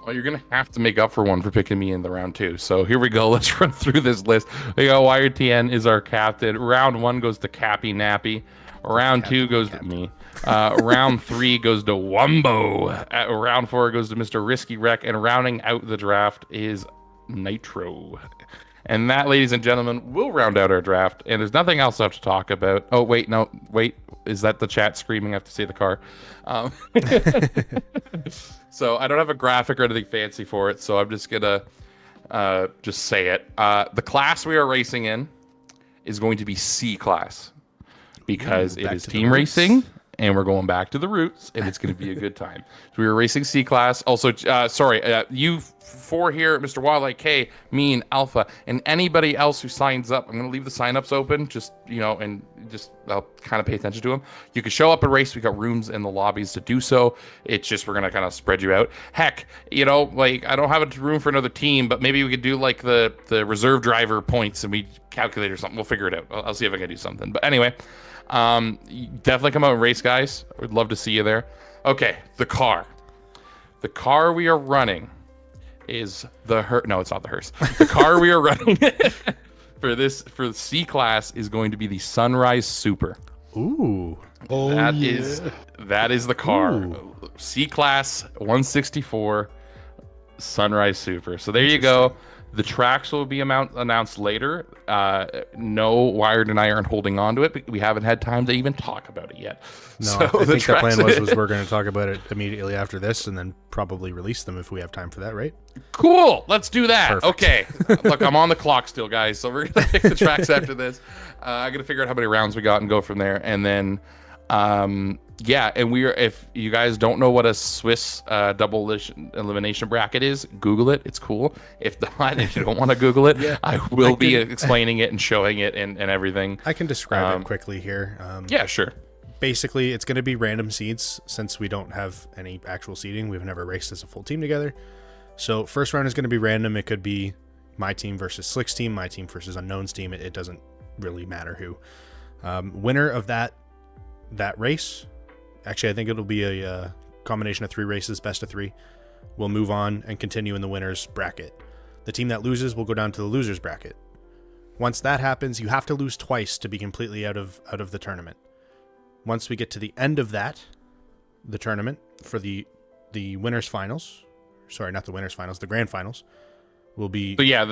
Well, you're going to have to make up for one for picking me in the round 2. So here we go. Let's run through this list. We got Wired TN is our captain. Round 1 goes to Cappy Nappy. Round 2 goes to me. Round 3 goes to Wumbo. Round 4 goes to Mr. Risky Wreck. And rounding out the draft is Nitro. And that, ladies and gentlemen, will round out our draft. And there's nothing else I have to talk about. Oh, wait. Is that the chat screaming? I have to say the car. So I don't have a graphic or anything fancy for it. So I'm just going to just say it. The class we are racing in is going to be C class. Because it is team racing, and we're going back to the roots, and it's going to be a good time. So we were racing C class. Also, you 4 here, Mr. Wildlight K, me, and Alpha, and anybody else who signs up. I'm going to leave the signups open, just I'll kind of pay attention to them. You can show up and race. We got rooms in the lobbies to do so. It's just we're going to kind of spread you out. Heck, I don't have a room for another team, but maybe we could do like the reserve driver points, and we calculate or something. We'll figure it out. I'll see if I can do something. But anyway. Definitely come out and race, guys. We'd love to see you there. Okay, the car we are running is the hearse. No, it's not the hearse. The car we are running for the C class is going to be the Sunrise Super. Ooh. That is the car. Ooh. C class 164 Sunrise Super. So there you go. The tracks will be announced later. No, Wired and I aren't holding on to it, but we haven't had time to even talk about it yet. No, so I think the plan was we're going to talk about it immediately after this and then probably release them if we have time for that, right? Cool. Let's do that. Perfect. Okay. Look, I'm on the clock still, guys. So we're going to pick the tracks after this. I'm going to figure out how many rounds we got and go from there. And then, and if you guys don't know what a Swiss double elimination bracket is, Google it. It's cool. If not, if you don't want to Google it, I will be explaining it and showing it and everything. I can describe it quickly here. Yeah, sure. Basically, it's going to be random seeds since we don't have any actual seeding. We've never raced as a full team together. So first round is going to be random. It could be my team versus Slick's team, my team versus Unknown's team. It doesn't really matter who. Winner of that race. Actually, I think it'll be a combination of 3 races, best of 3. We'll move on and continue in the winner's bracket. The team that loses will go down to the loser's bracket. Once that happens, you have to lose twice to be completely out of the tournament. Once we get to the end of the tournament for the winner's finals, sorry, not the winner's finals, the grand finals, will be. So yeah,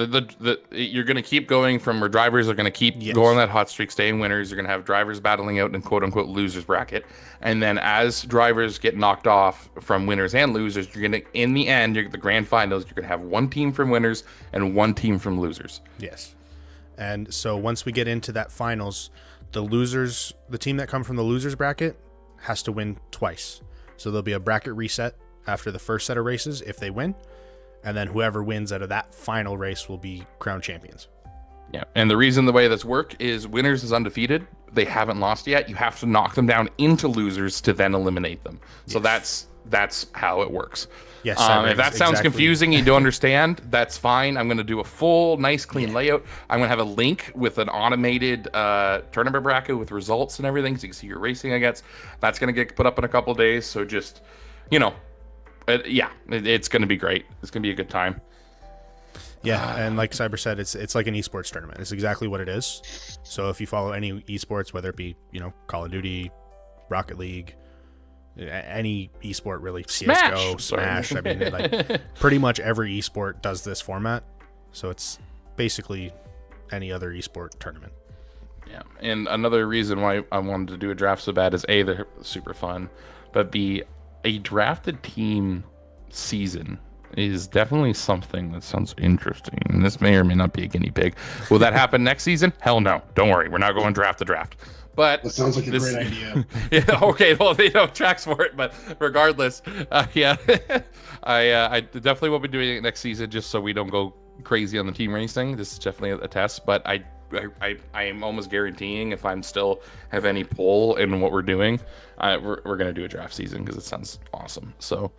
you're going to keep going from where drivers are going to keep Yes. going on that hot streak, staying winners. You're going to have drivers battling out in quote unquote losers bracket, and then as drivers get knocked off from winners and losers, you're going to in the end, the grand finals, you're going to have one team from winners and one team from losers. Yes. And so once we get into that finals, the team that come from the losers bracket has to win twice. So there'll be a bracket reset after the first set of races if they win, and then whoever wins out of that final race will be crowned champions. Yeah, and the reason the way this works is winners is undefeated. They haven't lost yet. You have to knock them down into losers to then eliminate them. So that's how it works. Yes. If that sounds confusing, you don't understand, that's fine. I'm going to do a full, nice, clean layout. I'm going to have a link with an automated tournament bracket with results and everything, so you can see your racing against. That's going to get put up in a couple of days. So just, it's going to be great. It's going to be a good time. Yeah, and like Cyber said, it's like an esports tournament. It's exactly what it is. So if you follow any esports, whether it be Call of Duty, Rocket League, any esport really, CS:GO, Smash. I mean, like pretty much every esport does this format. So it's basically any other esport tournament. Yeah, and another reason why I wanted to do a draft so bad is A, they're super fun, but B, a drafted team season is definitely something that sounds interesting. And this may or may not be a guinea pig. Will that happen next season? Hell no. Don't worry. We're not going draft to draft. But That sounds like a great idea. Yeah, okay. Well, they don't tracks for it, but regardless, yeah, I definitely will be doing it next season just so we don't go crazy on the team racing. This is definitely a test, but I am almost guaranteeing if I'm still have any pull in what we're doing, we're going to do a draft season because it sounds awesome. So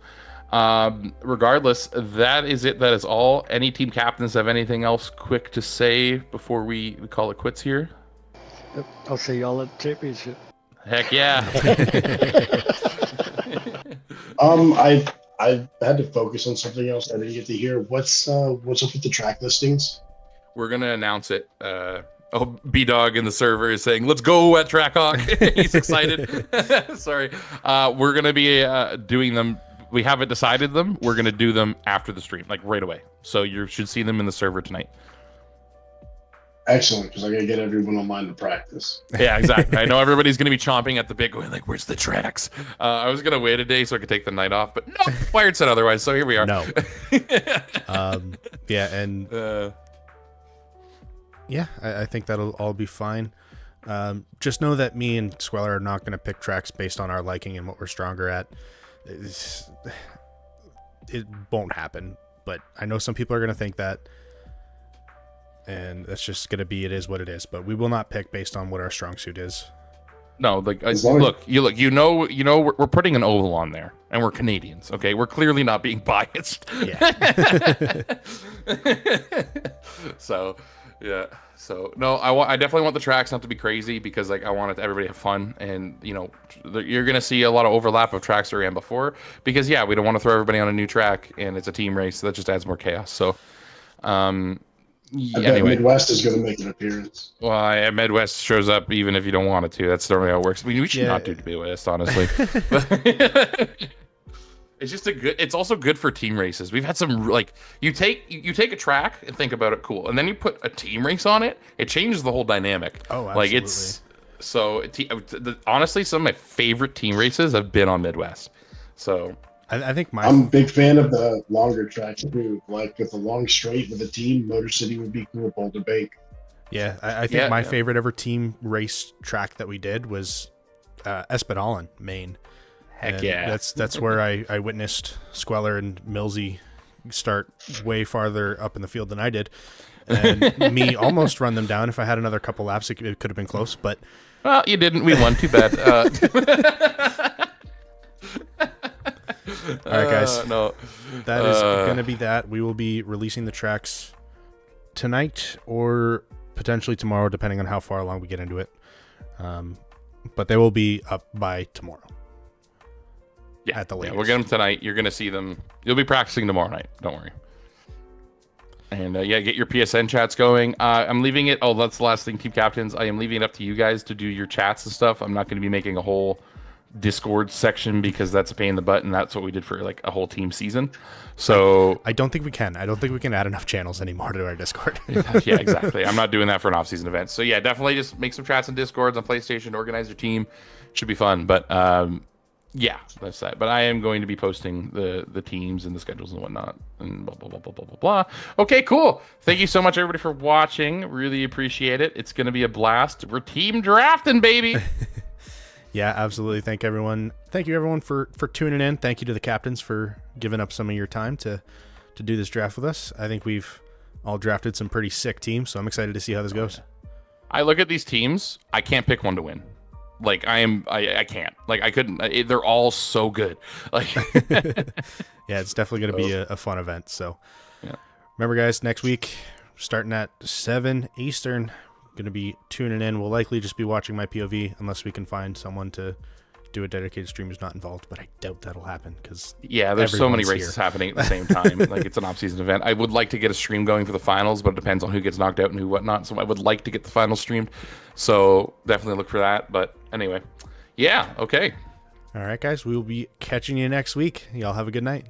regardless, that is it. That is all. Any team captains have anything else quick to say before we call it quits here? Yep, I'll see y'all at the championship. Heck yeah. I had to focus on something else. I didn't get to hear. What's up with the track listings? We're gonna announce it. B-Dog in the server is saying, "Let's go at Trackhawk." He's excited. Sorry. We're gonna be doing them. We haven't decided them. We're gonna do them after the stream, like right away. So you should see them in the server tonight. Excellent, because I gotta get everyone online to practice. Yeah, exactly. I know everybody's gonna be chomping at the bit, going like, "Where's the tracks?" I was gonna wait a day so I could take the night off, but no, Wired said otherwise. So here we are. No. Yeah, and yeah, I think that'll all be fine. Just know that me and Squeller are not going to pick tracks based on our liking and what we're stronger at. It won't happen, but I know some people are going to think that, and that's just going to be, it is what it is. But we will not pick based on what our strong suit is. No, like we're putting an oval on there, and we're Canadians. Okay, we're clearly not being biased. Yeah. So, yeah. So no, I definitely want the tracks not to be crazy because like I want everybody to have fun, and you're gonna see a lot of overlap of tracks that ran before because we don't want to throw everybody on a new track and it's a team race, so that just adds more chaos. So, anyway, Midwest is going to make an appearance. Well, Midwest shows up even if you don't want it to. That's normally how it works. I mean, we should not do Midwest, honestly. It's just it's also good for team races. We've had some like you take a track and think about it, cool, and then you put a team race on it. It changes the whole dynamic. Oh, absolutely. Like honestly, some of my favorite team races have been on Midwest. So. I think I'm a big fan of the longer tracks too. Like with the long straight with a team, Motor City would be cool. Boulder Bank. Yeah, I think my favorite ever team race track that we did was Espadon, Maine. Heck yeah. That's where I witnessed Squeller and Millsy start way farther up in the field than I did. And me almost run them down. If I had another couple laps, it could have been close. But well, you didn't. We won. Too bad. All right, guys. No, that is going to be that. We will be releasing the tracks tonight or potentially tomorrow, depending on how far along we get into it. But they will be up by tomorrow. Yeah, at the latest. We'll get them tonight. You're going to see them. You'll be practicing tomorrow night. Don't worry. And get your PSN chats going. I'm leaving it. Oh, that's the last thing, team captains. I am leaving it up to you guys to do your chats and stuff. I'm not going to be making a whole Discord section because that's a pain in the butt, and that's what we did for like a whole team season. So I don't think we can. I don't think we can add enough channels anymore to our Discord. yeah, exactly. I'm not doing that for an off-season event. So yeah, definitely just make some chats and Discords on PlayStation, organize your team. Should be fun. But yeah, that's that. But I am going to be posting the teams and the schedules and whatnot and blah, blah, blah, blah, blah, blah, blah. Okay, cool. Thank you so much, everybody, for watching. Really appreciate it. It's going to be a blast. We're team drafting, baby. Yeah, absolutely. Thank you, everyone, for tuning in. Thank you to the captains for giving up some of your time to do this draft with us. I think we've all drafted some pretty sick teams, so I'm excited to see how this goes. I look at these teams. I can't pick one to win. Like I can't. Like I couldn't. They're all so good. Like yeah, it's definitely going to be a fun event. So yeah. Remember, guys, next week starting at 7 Eastern. Going to be tuning in. We'll likely just be watching my POV unless we can find someone to do a dedicated stream who's not involved, but I doubt that'll happen because yeah, there's so many races happening at the same time. Like it's an off-season event. I would like to get a stream going for the finals, but it depends on who gets knocked out and who whatnot. So I would like to get the finals streamed. So definitely look for that. But anyway, yeah, okay. All right, guys, we will be catching you next week. Y'all have a good night.